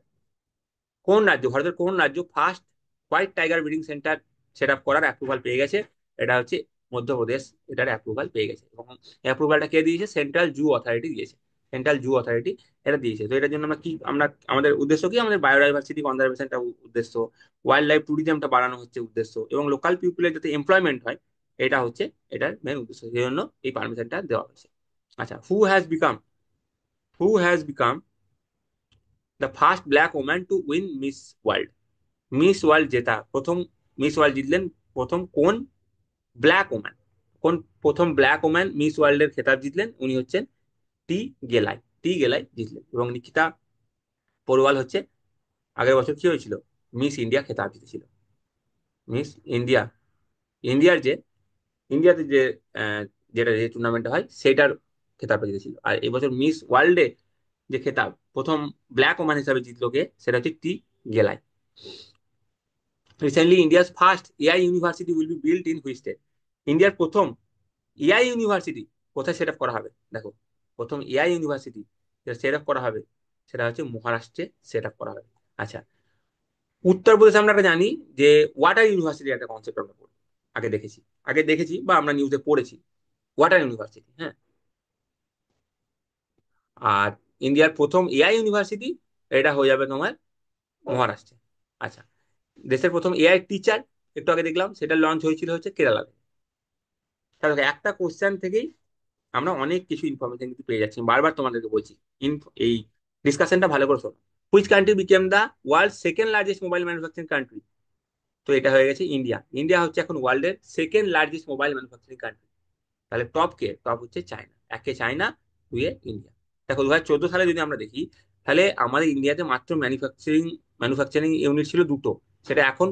কোন রাজ্য, ভারতের কোন রাজ্য first white tiger breeding centre set up করার অ্যাপ্রুভাল পেয়ে গেছে? এটা হচ্ছে মধ্যপ্রদেশ এটার অ্যাপ্রুভাল পেয়ে গেছে। এবং অ্যাপ্রুভালটা কে দিয়েছে? সেন্ট্রাল জু অথরিটি দিয়েছে। সেন্ট্রাল জু অথরিটি এটা দিয়েছে। তো এটার জন্য আমরা কি, আমরা আমাদের উদ্দেশ্য কি, আমাদের বায়োডাইভার্সিটি কনজারভেশনটা উদ্দেশ্য, ওয়াইল্ড লাইফ ট্যুরিজমটা বাড়ানো হচ্ছে উদ্দেশ্য, এবং লোকাল পিপুলের যাতে এমপ্লয়মেন্ট হয়, এটা হচ্ছে এটার মেন উদ্দেশ্য। সেই জন্য এই পারমিশনটা দেওয়া হয়েছে। আচ্ছা, who has become the first black woman to win miss world? Miss world জেতা প্রথম, মিস ওয়ার্ল্ড জিতলেন প্রথম কোন ব্ল্যাক ওম্যান? কোন প্রথম ব্ল্যাক ওম্যান মিস ওয়ার্ল্ডের খেতাব জিতলেন? উনি হচ্ছেন টি গেলাই জিতলেন। এবং নিকিতা পোরওয়াল হচ্ছে আগের বছর কি হয়েছিল, মিস ইন্ডিয়া খেতাব জিতেছিল। মিস ইন্ডিয়া, ইন্ডিয়ার যে ইন্ডিয়াতে যে আহ, যেটা যে টুর্নামেন্ট হয় সেটার খেতাবটা জিতেছিল। আর এবছর মিস ওয়ার্ল্ডে যে খেতাব প্রথম ব্ল্যাক ওম্যান হিসাবে জিতলো কে, সেটা হচ্ছে টি গেলাই। Recently India's first AI university will be built in which state? ইন্ডিয়ার প্রথম এআই ইউনিভার্সিটি কোথায় সেট আপ করা হবে? দেখো, প্রথম এআই ইউনিভার্সিটি যেটা সেট আপ করা হবে সেটা হচ্ছে মহারাষ্ট্রে সেট আপ করা হবে। আচ্ছা, উত্তরপ্রদেশে আমরা একটা জানি যে ওয়াটার ইউনিভার্সিটি একটা কনসেপ্ট আমরা পড়ি, আগে দেখেছি বা আমরা নিউজে পড়েছি, ওয়াটার ইউনিভার্সিটি। হ্যাঁ, আর ইন্ডিয়ার প্রথম এআই ইউনিভার্সিটি এটা হয়ে যাবে তোমার মহারাষ্ট্রে। আচ্ছা, দেশের প্রথম এআই টিচার একটু আগে দেখলাম সেটা লঞ্চ হয়েছিল হচ্ছে কেরালাতে। তাহলে একটা কোশ্চেন থেকেই আমরা অনেক কিছু ইনফরমেশন কিন্তু পেয়ে যাচ্ছি। বারবার তোমাদেরকে বলছি, এই ডিসকাশনটা ভালো করে শোনো। Which country became the world second largest mobile manufacturing country? তো এটা হয়ে গেছে ইন্ডিয়া। ইন্ডিয়া হচ্ছে এখন ওয়ার্ল্ডের second largest mobile manufacturing country. তাহলে টপ কে? টপ হচ্ছে চায়না। একে চায়না, দুয়ে ইন্ডিয়া। দেখো 2014 সালে যদি আমরা দেখি, তাহলে আমাদের ইন্ডিয়াতে মাত্র ম্যানুফ্যাকচারিং ইউনিট ছিল দুটো, সেটা এখন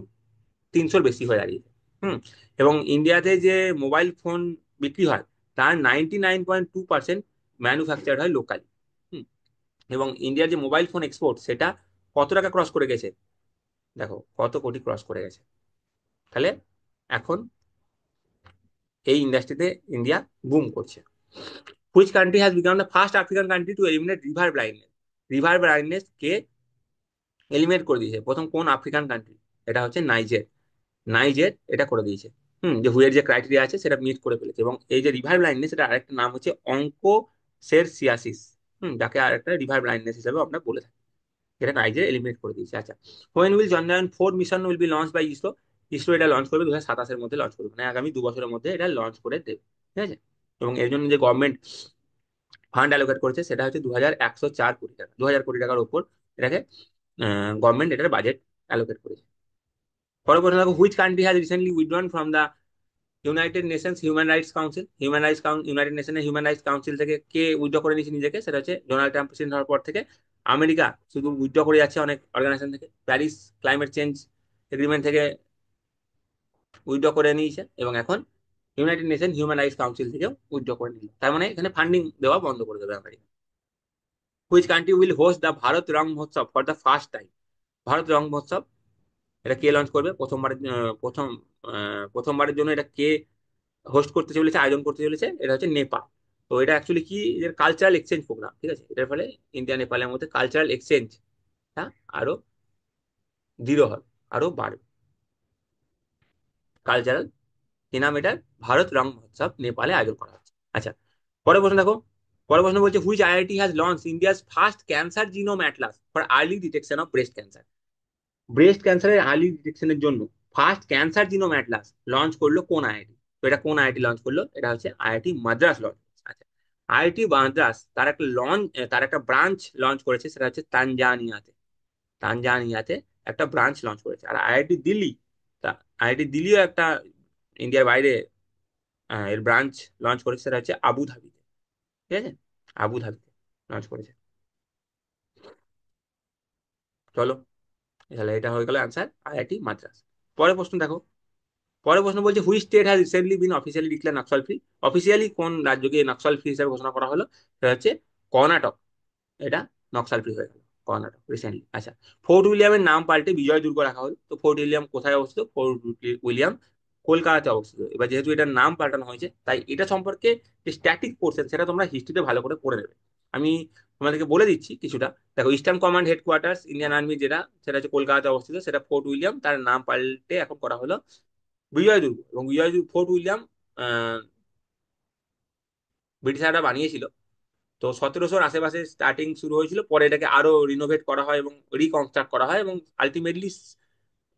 300-র বেশি হয়ে দাঁড়িয়েছে। হুম। এবং ইন্ডিয়াতে যে মোবাইল ফোন বিক্রি হয় তার 99.2% ম্যানুফ্যাকচার হয় লোকালি। হুম। এবং ইন্ডিয়ার যে মোবাইল ফোন এক্সপোর্ট সেটা কত টাকা ক্রস করে গেছে? দেখো কত কোটি ক্রস করে গেছে। তাহলে এখন এই ইন্ডাস্ট্রিতে ইন্ডিয়া বুম করছে। Which country has become the first African country to eliminate river blindness? River blindness K eliminate করে দিয়েছে প্রথম কোন আফ্রিকান কান্ট্রি? এটা হচ্ছে নাইজের। নাইজের এটা করে দিয়েছে। যে হুয়ের যে ক্রাইটেরিয়া আছে সেটা মিট করে ফেলেছে। এবং এই যে রিভার ব্লাইন্ডনেস, এটা আরেকটা নাম হচ্ছে অঙ্কোসেরসিয়াসিস। যাকে আরেকটা রিভার ব্লাইন্ডনেস হিসেবে আমরা বলে থাকি। এটা নাইজের এলিমিনেট করে দিয়েছে। আচ্ছা, when will Chandrayaan 4 mission will be launch by ISRO? ISRO এটা লঞ্চ করবে 2027-এর মধ্যে লঞ্চ করবে, মানে আগামী 2 বছরের মধ্যে এটা লঞ্চ করে দেবে। ঠিক আছে। এবং এর জন্য যে গভর্নমেন্ট ফান্ড অ্যালোকেট করেছে সেটা হচ্ছে 2104 কোটি টাকা, 2000 কোটি টাকার উপর এটাকে গভর্নমেন্ট এটার বাজেট অ্যালোকেট করেছে। পরের প্রশ্ন দেখো, which country has recently withdrawn from the United Nations Human Rights Council? United নেশনের হিউম্যান রাইটস কাউন্সিল থেকে কে উইথড্র করে নিয়েছে নিজেকে? সেটা হচ্ছে ডোনাল্ড ট্রাম্প প্রেসিডেন্ট হওয়ার পর থেকে আমেরিকা শুধু উইথড্র করে যাচ্ছে অনেক অর্গানাইজেশন থেকে। প্যারিস ক্লাইমেট চেঞ্জ এগ্রিমেন্ট থেকে উইথড্র করে নিয়েছে, এবং এখন United nation human Rights Council থেকে উইথড্র করে নিল। তার মানে এখানে ফান্ডিং দেওয়া বন্ধ করে দেবে America. Which country will host the Bharat Rang Mahotsav for the first time? Bharat Rang Mahotsav এটা কে লঞ্চ করবে প্রথমবারের জন্য? এটা কে হোস্ট করতে চলেছে, আয়োজন করতে চলেছে? এটা হচ্ছে নেপাল। তো এটা অ্যাকচুয়ালি কি, এর কালচারাল এক্সচেঞ্জ প্রোগ্রাম। ঠিক আছে, এটার ফলে ইন্ডিয়া নেপালের মধ্যে কালচারাল এক্সচেঞ্জটা আরো দৃঢ় হবে, আরো বাড়বে। কালচারাল কি নাম এটার? ভারত রং মহোৎসব নেপালে আয়োজন করা হচ্ছে। আচ্ছা, পরের প্রশ্ন দেখো। পরের প্রশ্ন বলছে, which IIT has launch India's first cancer genome Atlas for early detection of breast cancer? Breast ক্যান্সারের আর্লি ডিটেকশনের জন্য first cancer genome Atlas launch করলো কোন আইআইটি? তো এটা কোন আইআইটি লঞ্চ করলো? এটা হচ্ছে আইআইটি মাদ্রাস লঞ্চ। আচ্ছা, আইআইটি মাদ্রাস তার একটা ব্রাঞ্চ লঞ্চ করেছে, সেটা হচ্ছে তানজানিয়াতে। তানজানিয়াতে একটা ব্রাঞ্চ লঞ্চ করেছে। আর আইআইটি দিল্লি, তা আইআইটি দিল্লিও একটা ইন্ডিয়ার বাইরে এর ব্রাঞ্চ লঞ্চ করেছে, সেটা হচ্ছে আবু ধাবিতে। ঠিক আছে, আবু ধাবিতে লঞ্চ করেছে। চলো, তাহলে এটা হয়ে গেল অ্যান্সার আইআইটি মাদ্রাস। পরের প্রশ্ন দেখো। পরের প্রশ্ন বলছে which state has recently bin officially declare Naxal free. Officially কোন রাজ্যকে নক্সাল ফ্রি হিসেবে ঘোষণা করা হলো? সেটা হচ্ছে কর্ণাটক। এটা নকশাল ফ্রি হয়ে গেল কর্ণাটক রিসেন্টলি। আচ্ছা, ফোর্ট উইলিয়ামের নাম পাল্টে বিজয় দুর্গ রাখা হলো। তো ফোর্ট উইলিয়াম কোথায় অবস্থিত? ফোর্ট উইলিয়াম কলকাতাতে অবস্থিত। এবার যেহেতু এটার নাম পাল্টানো হয়েছে, তাই এটা সম্পর্কে যে স্ট্যাটিক পোর্শন সেটা তোমরা হিস্ট্রিতে ভালো করে পড়ে নেবে। আমি তোমাদেরকে বলে দিচ্ছি কিছুটা। দেখো, eastern command headquarters Indian army যেটা, সেটা হচ্ছে কলকাতাতে অবস্থিত, সেটা ফোর্ট উইলিয়াম। তার নাম পাল্টে এখন করা হলো বিজয় দুর্গ। এবং বিজয় দুর্গ, ফোর্ট উইলিয়াম আহ ব্রিটিশাররা বানিয়েছিল। তো 1700-র আশেপাশে স্টার্টিং শুরু হয়েছিল, পরে এটাকে আরো রিনোভেট করা হয় এবং রিকনস্ট্রাক্ট করা হয়, এবং আলটিমেটলি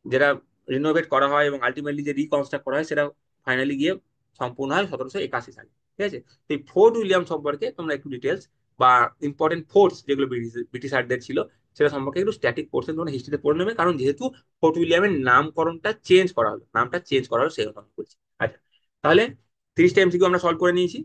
যেটা রিনোভেট করা হয় এবং আলটিমেটলি যে রিকনস্ট্রাক্ট করা হয়, সেটা ফাইনালি গিয়ে সম্পূর্ণ হয় 1781 সালে। ঠিক আছে, তো এই ফোর্ট উইলিয়াম সম্পর্কে তোমরা একটু ডিটেলস বা ইম্পর্টেন্ট ফোর্টস যেগুলো ব্রিটিশারদের ছিল, সেটা সম্পর্কে একটু স্ট্যাটিক পোর্শন তোমরা হিস্ট্রিতে পড়ে নেবে, কারণ যেহেতু ফোর্ট উইলিয়ামের নামকরণটা চেঞ্জ করা হলো, নামটা চেঞ্জ করা হলো, সেই কথা আমি বলছি। আচ্ছা, তাহলে 30টা এমসিকিউ আমরা সলভ করে নিয়েছি।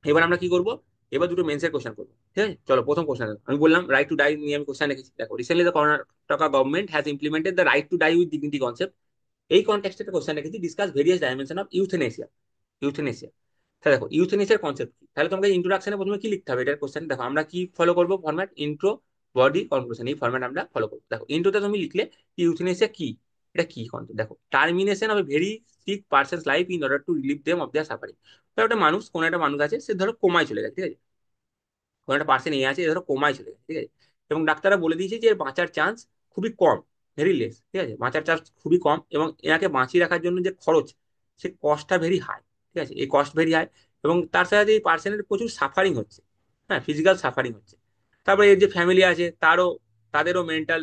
এবার আমরা কি করব? এবার দুটো মেন্সের কোশ্চেন করবো। ঠিক আছে, চলো প্রথম কোশ্চেন। আমি বললাম রাইট টু ডাই নিয়ে আমি কোশ্চেন রেখেছি। দেখো, recently the Karnataka government has implemented the right to die with dignity concept. এই কনটেক্সটে একটা কোশ্চেন রেখেছি, discuss various dimension of euthanasia. Euthanasia, তাহলে দেখো ইউথেনেসিয়ার কনসেপ্ট কি। তাহলে তোমাকে ইন্ট্রোডাকশনে প্রথমে কি লিখতে হবে এটার কোশ্চেন। দেখো আমরা কি ফলো করবো ফরম্যাট, ইন্ট্রো, বডি, কনক্লুশন, এই ফরম্যাট আমরা ফলো করবো। দেখো, ইন্ট্রোতে তুমি লিখলে ইউথেনেসিয়া কি, এটা কি কনসেপ্ট। দেখো, termination of a very sick person's life in order to relieve them of their suffering. একটা মানুষ, কোন একটা মানুষ আছে, সে ধরো কোমায় চলে গেছে। ঠিক আছে, কোনো একটা পার্সেন্ট আছে, ধরো কোমায় চলে গেছে। ঠিক আছে, এবং ডাক্তাররা বলে দিয়েছে যে এর বাঁচার চান্স খুবই কম, ভেরি লেস। ঠিক আছে, বাঁচার চান্স খুবই কম, এবং এনাকে বাঁচিয়ে রাখার জন্য যে খরচ, সে কস্টটা ভেরি হাই। ঠিক আছে, এই কস্ট ভেরি হাই, এবং তার সাথে এই পার্সনের প্রচুর সাফারিং হচ্ছে। হ্যাঁ, ফিজিক্যাল সাফারিং হচ্ছে। তারপরে এর যে ফ্যামিলি আছে, তাদেরও মেন্টাল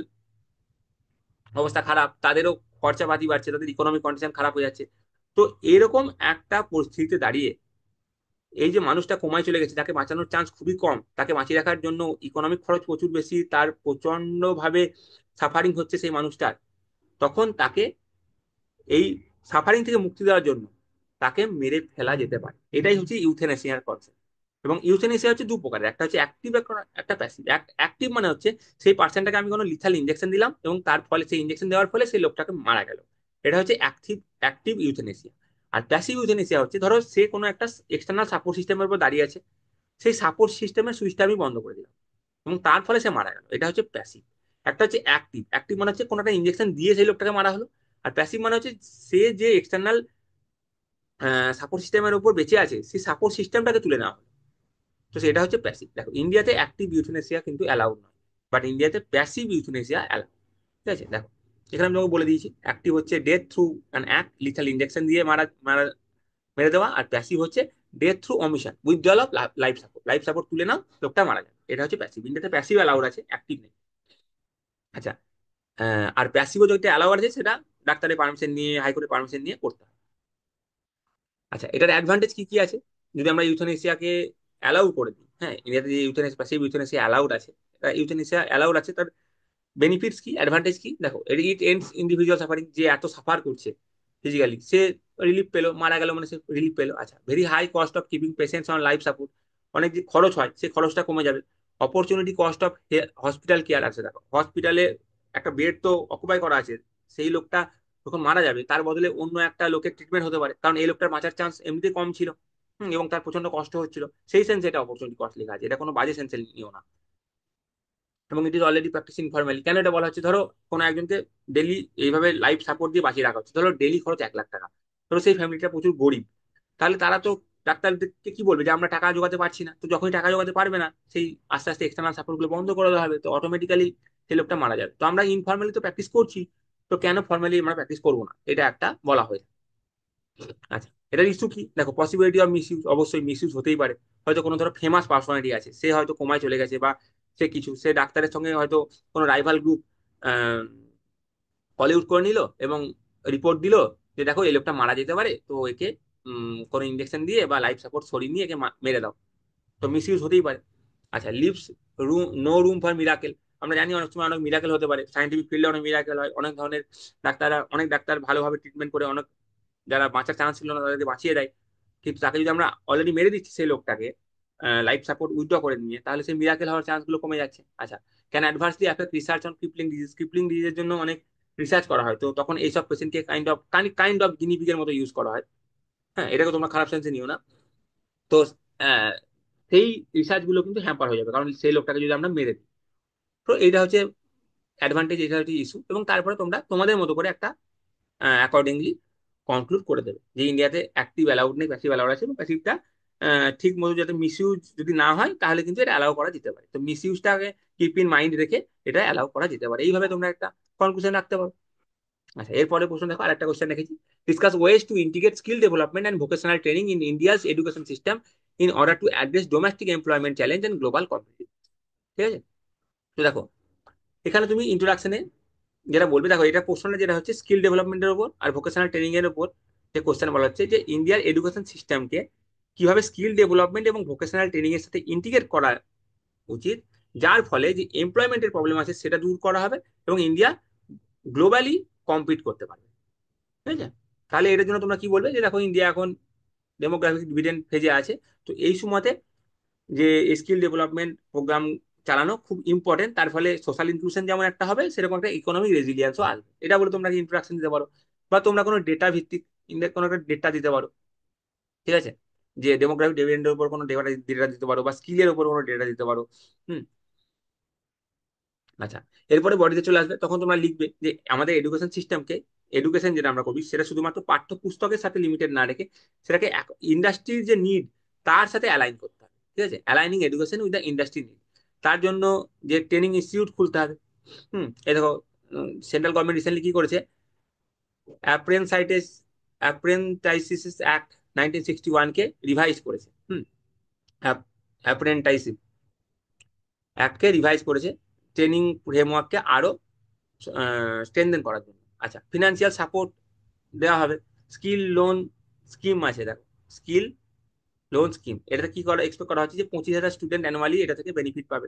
অবস্থা খারাপ, তাদেরও খরচাপাতি বাড়ছে, তাদের ইকোনমিক কন্ডিশন খারাপ হয়ে যাচ্ছে। তো এরকম একটা পরিস্থিতিতে দাঁড়িয়ে এই যে মানুষটা কমায় চলে গেছে, যাকে বাঁচানোর চান্স খুবই কম, তাকে বাঁচিয়ে রাখার জন্য ইকোনমিক খরচ প্রচুর বেশি, তার প্রচন্ড ভাবে সাফারিং হচ্ছে সেই মানুষটার, তখন তাকে এই সাফারিং থেকে মুক্তি দেওয়ার জন্য তাকে মেরে ফেলা যেতে পারে। এটাই হচ্ছে ইউথেনেসিয়ার কনসেপ্ট। এবং ইউথেনেসিয়া হচ্ছে দু প্রকারের, একটা হচ্ছে অ্যাক্টিভ, একটা প্যাসিভ। অ্যাক্টিভ মানে হচ্ছে সেই পার্সনটাকে আমি কোনো লিথাল ইঞ্জেকশন দিলাম, এবং তার ফলে সেই ইঞ্জেকশন দেওয়ার ফলে সেই লোকটাকে মারা গেল। এটা হচ্ছে অ্যাক্টিভ, অ্যাক্টিভ ইউথেনেসিয়া। আর প্যাসিভ ইউথেনেসিয়া হচ্ছে, ধরো সে কোনো একটা এক্সটার্নাল সাপোর্ট সিস্টেমের উপর দাঁড়িয়ে আছে, সেই সাপোর্ট সিস্টেমের সুইচটা আমি বন্ধ করে দিলাম, এবং তার ফলে সে মারা গেল। এটা হচ্ছে প্যাসিভ। একটা হচ্ছে অ্যাক্টিভ। অ্যাক্টিভ মানে হচ্ছে কোনো একটা ইঞ্জেকশন দিয়ে সেই লোকটাকে মারা হলো। আর প্যাসিভ মানে হচ্ছে সে যে এক্সটার্নাল সাপোর্ট সিস্টেমের উপর বেঁচে আছে, সেই সাপোর্ট সিস্টেমটাকে তুলে নেওয়া হলো। তো সেটা হচ্ছে প্যাসিভ। দেখো, ইন্ডিয়াতে অ্যাক্টিভ ইউথেনেসিয়া কিন্তু অ্যালাউড নয়, বাট ইন্ডিয়াতে প্যাসিভ ইউথেনেসিয়া অ্যালাউড। ঠিক আছে, দেখো এখানে আমি তোমাকে বলে দিয়েছি, অ্যাক্টিভ হচ্ছে death through an act, lethal injection দিয়ে মারা মারা মেরে দেওয়া। আর প্যাসিভ হচ্ছে death through omission, withdrawal of life support, life support তুলে নাও, লোকটা মারা যাবে। এটা হচ্ছে প্যাসিভ। ইন্ডিয়াতে প্যাসিভ অ্যালাউড আছে, অ্যাক্টিভ নেই। আচ্ছা, আর প্যাসিভও যেটা অ্যালাউড আছে, সেটা ডাক্তারের পারমিশন নিয়ে, হাইকোর্টের পারমিশন নিয়ে করতে হয়। আচ্ছা, এটার অ্যাডভান্টেজ কি কি আছে যদি আমরা ইউথেনেসিয়াকে অ্যালাউ করে দিই। হ্যাঁ, ইন্ডিয়াতে যে ইউথেনেসিয়া, প্যাসিভ ইউথেনেসিয়া অ্যালাউড আছে, ইউথেনেসিয়া অ্যালাউড আছে, তার বেনিফিটস কি, অ্যাডভান্টেজ কি? দেখো, ইট এন্ডস ইন্ডিভিজুয়াল সাফারিং। যে এত সাফার করছে ফিজিক্যালি, সে রিলিফ পেলো, মারা গেল মানে সে রিলিফ পেলো। আচ্ছা, very high cost of keeping patients on life support. অনেক যে খরচ হয়, সেই খরচটা কমে যাবে। Opportunity cost of hospital care আছে। দেখো, হসপিটালে একটা বেড তো অকুপাই করা আছে, সেই লোকটা যখন মারা যাবে, তার বদলে অন্য একটা লোকের ট্রিটমেন্ট হতে পারে, কারণ এই লোকটার বাঁচার চান্স এমনিতে কম ছিল। এবং তার প্রচন্ড কষ্ট হচ্ছিল, সেই সেন্সে এটা অপরচুনিটি কস্ট লেখা আছে, এটা কোনো বাজে সেন্সে নিও না। এবং it is already practice informally. কেন এটা বলা হচ্ছে? ধরো কোনো একজনকে ডেলি এইভাবে লাইফ সাপোর্ট দিয়ে বাঁচিয়ে রাখা হচ্ছে, ধরো ডেলি খরচ 1 লাখ টাকা। ধরো সেই ফ্যামিলিটা প্রচুর গরিব, তাহলে তারা তো ডাক্তারদেরকে কি বলবে যে আমরা টাকা জোগাতে পারছি না। তো যখনই টাকা জোগাতে পারবে না, সেই আস্তে আস্তে এক্সটার্নাল সাপোর্ট গুলো বন্ধ করে দেওয়া হবে, তো অটোমেটিক্যালি সেই লোকটা মারা যাবে। তো আমরা ইনফরমালি তো প্র্যাকটিস করছি, তো কেন ফর্মালি আমরা প্র্যাকটিস করবো না, এটা একটা বলা হয়। আচ্ছা, এটার ইস্যু কি? দেখো, পসিবিলিটি অফ মিস ইউজ, অবশ্যই মিস ইউজ হতেই পারে। হয়তো কোনো ধরো ফেমাস পার্সোনালিটি আছে, সে হয়তো কমায় চলে গেছে, বা সে ডাক্তারের সঙ্গে হয়তো কোনো রাইভাল গ্রুপ কলিউড করে নিল, এবং রিপোর্ট দিল যে দেখো এই লোকটা মারা যেতে পারে, তো একে কোনো ইঞ্জেকশন দিয়ে বা লাইফ সাপোর্ট সরিয়ে নিয়ে একে মেরে দাও। তো মিস ইউজ হতেই পারে। আচ্ছা, leaves room, no room for miracle. আমরা জানি অনেক সময় অনেক মিরাকেল হতে পারে, সাইন্টিফিক ফিল্ডে অনেক মিরাকেল হয়, অনেক ধরনের ডাক্তাররা, অনেক ডাক্তার ভালোভাবে ট্রিটমেন্ট করে, অনেক যারা বাঁচার চান্স ছিল না তাদেরকে বাঁচিয়ে দেয়। কিন্তু তাকে যদি আমরা অলরেডি মেরে দিচ্ছি সেই লোকটাকে লাইফ সাপোর্ট উইথড্র করে নিয়ে, তাহলে সেই মিরাকেল হওয়ার চান্স গুলো কমে যাচ্ছে। আচ্ছা, can adversely affect research on crippling disease? Crippling ডিজিজের জন্য অনেক রিসার্চ করা হয়, তো তখন এইসব পেশেন্টকে কাইন্ড অফ গিনিপিগের মতো ইউজ করা হয়। হ্যাঁ, এটাকে তোমরা খারাপ সেন্সে নিও না। তো আহ, সেই রিসার্চ গুলো কিন্তু হ্যাম্পার হয়ে যাবে, কারণ সেই লোকটাকে যদি আমরা মেরে দিই। তো এইটা হচ্ছে অ্যাডভান্টেজ, এটা হচ্ছে ইস্যু। এবং তারপরে তোমরা তোমাদের মতো করে একটা অ্যাকর্ডিংলি কনক্লুড করে দেবে যে ইন্ডিয়াতে অ্যাক্টিভ অ্যালাউড নেই, প্যাসিভ অ্যালাউড আছে, এবং প্যাসিভটা ঠিক মতো যাতে মিসইউজ যদি না হয় তাহলে কিন্তু এটা অ্যালাউ করা যেতে পারে। তো মিসইউজটাকে কিপ ইন মাইন্ড রেখে এটা অ্যালাউ করা যেতে পারে, এইভাবে তোমরা একটা কনক্লুশন রাখতে পারো। আচ্ছা, এরপরে প্রশ্ন দেখো, আরেকটা কোশ্চেন রেখেছি। Discuss ways to integrate skill development and vocational training in India's education system in order to address domestic employment challenge and global competition. ঠিক আছে, তো দেখো এখানে তুমি ইন্ট্রোডাকশনে যেটা বলবে, দেখো এটা প্রশ্নটা যেটা হচ্ছে স্কিল ডেভেলপমেন্টের উপর আর ভোকেশনাল ট্রেনিং এর উপর যে কোশ্চেন বলা হচ্ছে যে ইন্ডিয়ার এডুকেশন সিস্টেমকে কিভাবে স্কিল ডেভেলপমেন্ট এবং ভোকেশনাল ট্রেনিং এর সাথে ইন্টিগ্রেট করা উচিত, যার ফলে যে এমপ্লয়মেন্টের প্রবলেম আছে সেটা দূর করা হবে এবং ইন্ডিয়া গ্লোবালি কম্পিট করতে পারবে। ঠিক আছে, তাহলে এটার জন্য তোমরা কি বলবে, যে দেখো ইন্ডিয়া এখন ডেমোগ্রাফিক ডিভিডেন্ড ফেজে আছে, তো এই সময়তে যে স্কিল ডেভেলপমেন্ট প্রোগ্রাম চালানো খুব ইম্পর্টেন্ট। তার ফলে সোশ্যাল ইনক্লুশন যেমন একটা হবে, সেরকম একটা ইকোনমিক রেজিলিয়েন্সও আসবে। এটা বলে তোমরা ইন্ট্রোডাকশন দিতে পারো, বা তোমরা কোনো ডেটা ভিত্তিক কোনো একটা ডেটা দিতে পারো। ঠিক আছে, যে ডেমোগ্রাফিক ডিভিডেন্ডের উপর কোনো ডেটা ডেটা দিতে পারো, বা স্কিলের উপর কোনো ডেটা দিতে পারো। হুম। আচ্ছা, এরপরে বডিতে চলে আসবে, তখন তোমরা লিখবে যে আমাদের এডুকেশন সিস্টেমকে, এডুকেশন যেটা আমরা করি সেটা শুধুমাত্র পাঠ্যপুস্তকের সাথে লিমিটেড না রেখে সেটাকে ইন্ডাস্ট্রির যে নিড তার সাথে অ্যালাইন করতে হবে। ঠিক আছে, aligning education with the industry need, তার জন্য যে ট্রেনিং ইনস্টিটিউট খুলতে হবে। এই দেখো সেন্ট্রাল গভর্নমেন্ট রিসেন্টলি কি করেছে, অ্যাপ্রেন্টাইটিস অ্যাপ্রেন্টাইসিস অ্যাক্ট 1961 কে রিভাইজ করেছে। অ্যাপ্রেন্টাইসিপ অ্যাক্টকে রিভাইজ করেছে, ট্রেনিং ফ্রেমওয়ার্ককে আরো স্ট্রেনদেন করার জন্য। আচ্ছা, ফিনান্সিয়াল সাপোর্ট দেওয়া হবে, স্কিল লোন স্কিম আছে, দেখো স্কিল লোন স্কিম, এটাতে কি করা এক্সপেক্ট করা হচ্ছে যে 25,000 স্টুডেন্ট অ্যানুয়ালি এটা থেকে বেনিফিট পাবে।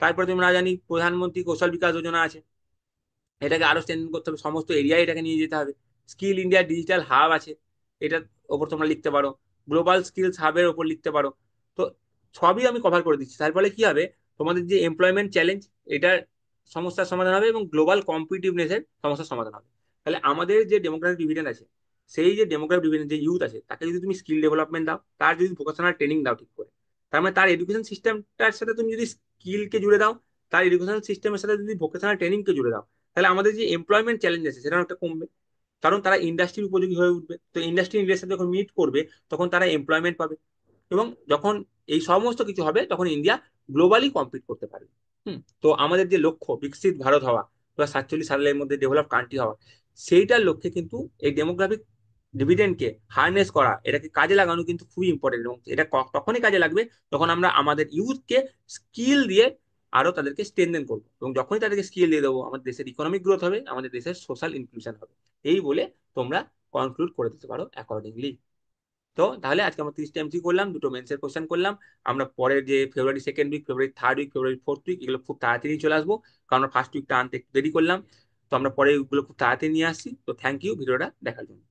তারপরে তোমরা জানি প্রধানমন্ত্রী কৌশল বিকাশ যোজনা আছে, এটাকে আরো স্ট্রেনথেন করতে হবে, সমস্ত এরিয়ায় এটাকে নিয়ে যেতে হবে। স্কিল ইন্ডিয়া ডিজিটাল হাব আছে, এটার ওপর তোমরা লিখতে পারো। গ্লোবাল স্কিলস হাবের ওপর লিখতে পারো। তো সবই আমি কভার করে দিচ্ছি, তার ফলে কি হবে, তোমাদের যে এমপ্লয়মেন্ট চ্যালেঞ্জ এটার সমস্যার সমাধান হবে এবং গ্লোবাল কম্পিটিভনেস এর সমস্যার সমাধান হবে। তাহলে আমাদের যে ডেমোগ্রাফিক ডিভিডেন্ড আছে, সেই যে ডেমোগ্রাফিক ডিভিডেন্ড যে ইউথ আছে, তাকে যদি তুমি স্কিল ডেভেলপমেন্ট দাও, তার যদি ভোকেশনাল ট্রেনিং দাও ঠিক করে, তার মানে তার এডুকেশন সিস্টেমটার সাথে তুমি যদি স্কিলকে জুড়ে দাও, তার এডুকেশন সিস্টেমের সাথে যদি ভোকেশনাল ট্রেনিংকে জুড়ে দাও, তাহলে আমাদের যে এমপ্লয়মেন্ট চ্যালেঞ্জ আছে সেটা একটা কমবে, কারণ তারা ইন্ডাস্ট্রির উপযোগী হয়ে উঠবে। তো ইন্ডাস্ট্রি ইন্ডিয়ার সাথে যখন মিট করবে, তখন তারা এমপ্লয়মেন্ট পাবে, এবং যখন এই সমস্ত কিছু হবে তখন ইন্ডিয়া গ্লোবালি কম্পিট করতে পারবে। তো আমাদের যে লক্ষ্য বিকশিত ভারত হওয়া বা 47 সালের মধ্যে ডেভেলপ কান্ট্রি হওয়া, সেইটার লক্ষ্যে কিন্তু এই ডেমোগ্রাফিক ডিভিডেন্ডকে হারনেস করা, এটাকে কাজে লাগানো কিন্তু খুবই ইম্পর্টেন্ট। এবং এটা তখনই কাজে লাগবে যখন আমরা আমাদের ইউথকে স্কিল দিয়ে আরো তাদেরকে স্ট্রেনথেন করবো, এবং যখনই তাদেরকে স্কিল দিয়ে দেবো, আমাদের দেশের ইকোনমিক গ্রোথ হবে, আমাদের দেশের সোশ্যাল ইনক্লুশন হবে। এই বলে তোমরা কনক্লুড করে দিতে পারো অ্যাকর্ডিংলি। তো তাহলে আজকে আমরা 30টা এমসি করলাম, দুটো মেন্সের কোশ্চেন করলাম। আমরা পরের যে February second week, February third week, February fourth week, এগুলো খুব তাড়াতাড়ি চলে আসবো, কারণ আমরা ফার্স্ট উইকটা আনতে একটু দেরি করলাম। তো আমরা পরে ওগুলো খুব তাড়াতাড়ি নিয়ে আসছি। তো থ্যাংক ইউ ভিডিওটা দেখার জন্য।